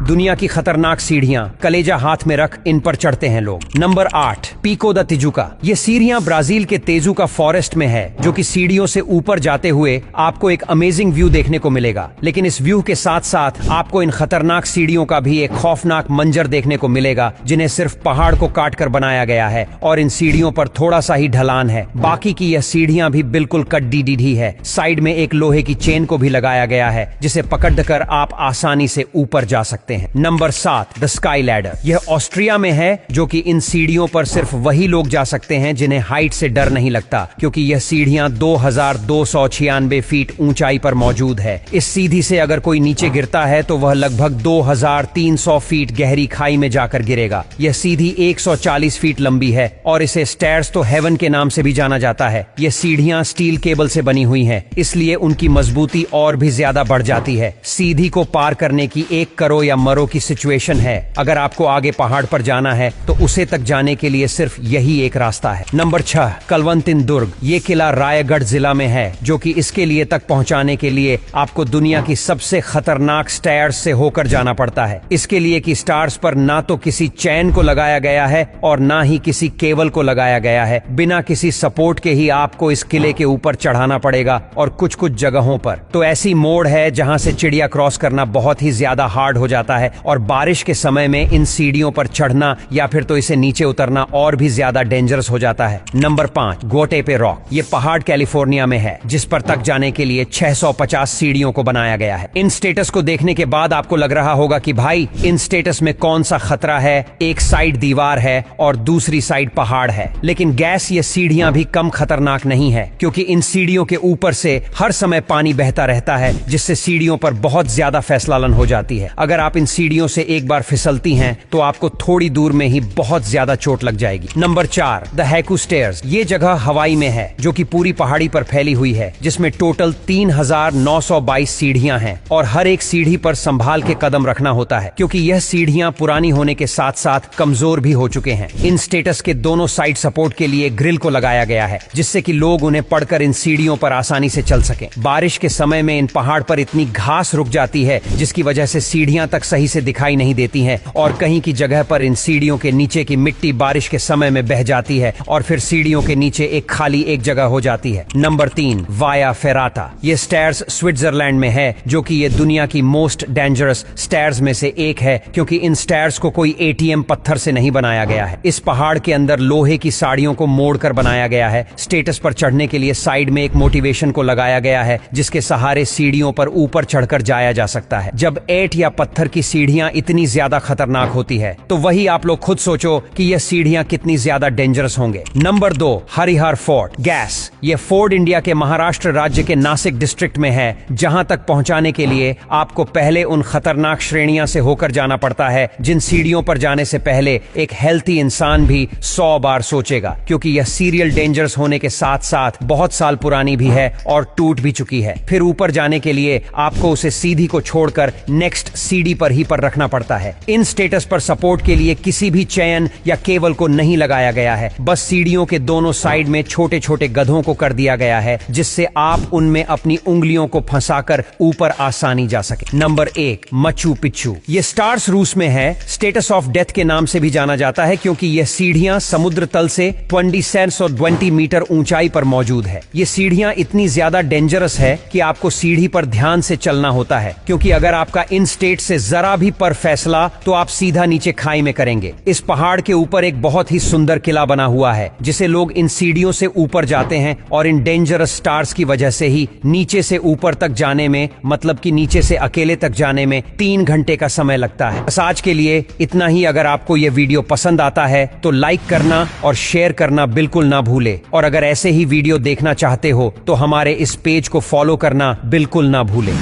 दुनिया की खतरनाक सीढ़ियां, कलेजा हाथ में रख इन पर चढ़ते हैं लोग। Number 8, Pico da Tijuca. ये सीढ़ियां ब्राजील के तेजुका फॉरेस्ट में है, जो कि सीढ़ियों से ऊपर जाते हुए आपको एक अमेजिंग व्यू देखने को मिलेगा। लेकिन इस व्यू के साथ साथ आपको इन खतरनाक सीढ़ियों का भी एक खौफनाक मंजर देखने को मिलेगा, जिन्हें सिर्फ पहाड़ को काट कर बनाया गया है और इन सीढ़ियों पर थोड़ा सा ही ढलान है। बाकी की यह सीढ़ियां भी बिल्कुल कड्डी डीढ़ी है। साइड में एक लोहे की चेन को भी लगाया गया है, जिसे पकड़कर आप आसानी से ऊपर जा सकते हैं। Number 7, the sky ladder. यह ऑस्ट्रिया में है, जो कि इन सीढ़ियों पर सिर्फ वही लोग जा सकते हैं जिन्हें हाइट से डर नहीं लगता, क्योंकि यह सीढ़ियां 2296 फीट ऊंचाई पर मौजूद है। इस सीधी से अगर कोई नीचे गिरता है तो वह लगभग 2300 फीट गहरी खाई में जाकर गिरेगा। यह सीधी 140 फीट लंबी है और इसे स्टेयर्स तो हेवन के नाम से भी जाना जाता है। यह सीढ़ियां स्टील केबल से बनी हुई हैं, इसलिए उनकी मजबूती और भी ज्यादा बढ़ जाती है। सीधी को पार करने की एक करो या मरो की सिचुएशन है। अगर आपको आगे पहाड़ पर जाना है तो उसे तक जाने के लिए सिर्फ यही एक रास्ता है। नंबर 6, कलवंतिन दुर्ग। ये किला रायगढ़ जिला में है, जो कि इसके लिए तक पहुंचाने के लिए आपको दुनिया की सबसे खतरनाक स्टेयर्स से होकर जाना पड़ता है। इसके लिए कि स्टार्स पर ना तो किसी चैन को लगाया गया है और ना ही किसी केबल को लगाया गया है। बिना किसी सपोर्ट के ही आपको इस किले के ऊपर चढ़ाना पड़ेगा, और कुछ कुछ जगहों पर तो ऐसी मोड़ है जहां से चिड़िया क्रॉस करना बहुत ही ज्यादा हार्ड हो जाता है, और बारिश के समय में इन सीढ़ियों पर चढ़ना या फिर तो इसे नीचे उतरना और भी ज्यादा डेंजरस हो जाता है। Number 5, Guatape rock. ये पहाड़ कैलिफोर्निया में है, जिस पर तक जाने के लिए 650 सीढ़ियों को बनाया गया है। इन स्टेटस को देखने के बाद आपको लग रहा होगा कि भाई इन स्टेटस में कौन सा खतरा है, एक साइड दीवार है और दूसरी साइड पहाड़ है। लेकिन गैस ये सीढ़ियां भी कम खतरनाक नहीं है, क्योंकि इन सीढ़ियों के ऊपर से हर समय पानी बहता रहता है, जिससे सीढ़ियों पर बहुत ज्यादा फैसलालन हो जाती है। अगर आप इन सीढ़ियों से एक बार फिसलती हैं तो आपको थोड़ी दूर में ही बहुत ज्यादा चोट लग जाएगी। Number 4, the haiku stairs. ये जगह हवाई में है, जो कि पूरी पहाड़ी पर फैली हुई है, जिसमें टोटल 3922 सीढ़ियां हैं और हर एक सीढ़ी पर संभाल के कदम रखना होता है, क्योंकि यह सीढ़ियां पुरानी होने के साथ साथ कमजोर भी हो चुके हैं। इन स्टेटस के दोनों साइड सपोर्ट के लिए ग्रिल को लगाया गया है, जिससे कि लोग उन्हें पढ़कर इन सीढ़ियों पर आसानी से चल सकें। बारिश के समय में इन पहाड़ पर इतनी घास रुक जाती है, जिसकी वजह से सीढ़ियां तक सही से दिखाई नहीं देती हैं, और कहीं की जगह पर इन सीढ़ियों के नीचे की मिट्टी बारिश के समय में बह जाती है और फिर सीढ़ियों के नीचे एक खाली एक जगह हो जाती है। Number 3, via ferrata. ये स्टेयर्स स्विट्जरलैंड में है, जो कि ये दुनिया की मोस्ट डेंजरस स्टेयर्स में से एक है, क्योंकि इन स्टेयर्स को कोई एटीएम पत्थर से नहीं बनाया गया है। इस पहाड़ के अंदर लोहे की साड़ियों को मोड़कर बनाया गया है। स्टेटस पर चढ़ने के लिए साइड में एक मोटिवेशन को लगाया गया है, जिसके सहारे सीढ़ियों पर ऊपर चढ़कर जाया जा सकता है। जब ईंट या पत्थर की सीढ़ियां इतनी ज्यादा खतरनाक होती है, तो वही आप लोग खुद सोचो कि यह सीढ़ियां कितनी ज्यादा डेंजरस होंगे। Number 2, Harihar fort. गैस। ये फोर्ट इंडिया के महाराष्ट्र राज्य के नासिक डिस्ट्रिक्ट में है, जहां तक पहुंचाने के लिए आपको पहले उन खतरनाक श्रेणियां से होकर जाना पड़ता है, जिन सीढ़ियों पर जाने से पहले एक हेल्थी इंसान भी 100 बार सोचेगा, क्योंकि यह सीरियल डेंजरस होने के साथ साथ बहुत साल पुरानी भी है और टूट भी चुकी है। फिर ऊपर जाने के लिए आपको उसे सीधी को छोड़कर नेक्स्ट सीढ़ी पर ही पर रखना पड़ता है। इन स्टेटस पर सपोर्ट के लिए किसी भी चैन या केबल को नहीं लगाया गया है, बस सीढ़ियों के दोनों साइड में छोटे छोटे गधों को कर दिया गया है, जिससे आप उनमें अपनी उंगलियों को फंसाकर ऊपर आसानी जा सके। Number 1, Machu Picchu. ये स्टार्स रूस में है। स्टेटस ऑफ डेथ के नाम से भी जाना जाता है, क्योंकि यह सीढ़ियां समुद्र तल से 2720 मीटर ऊंचाई पर मौजूद है। ये सीढ़ियां इतनी ज्यादा डेंजरस है कि आपको सीढ़ी पर ध्यान से चलना होता है, क्योंकि अगर आपका इन स्टेट से जरा भी पर फैसला तो आप सीधा नीचे खाई में करेंगे। इस पहाड़ के ऊपर एक बहुत ही सुंदर किला बना हुआ है, जिसे लोग इन सीढ़ियों से ऊपर जाते हैं, और इन डेंजरस स्टार्स की वजह से ही नीचे से ऊपर तक जाने में, मतलब कि नीचे से अकेले तक जाने में 3 घंटे का समय लगता है। बस आज के लिए इतना ही। अगर आपको यह वीडियो पसंद आता है तो लाइक करना और शेयर करना बिल्कुल ना भूले, और अगर ऐसे ही वीडियो देखना चाहते हो तो हमारे इस पेज को फॉलो करना बिल्कुल ना भूले।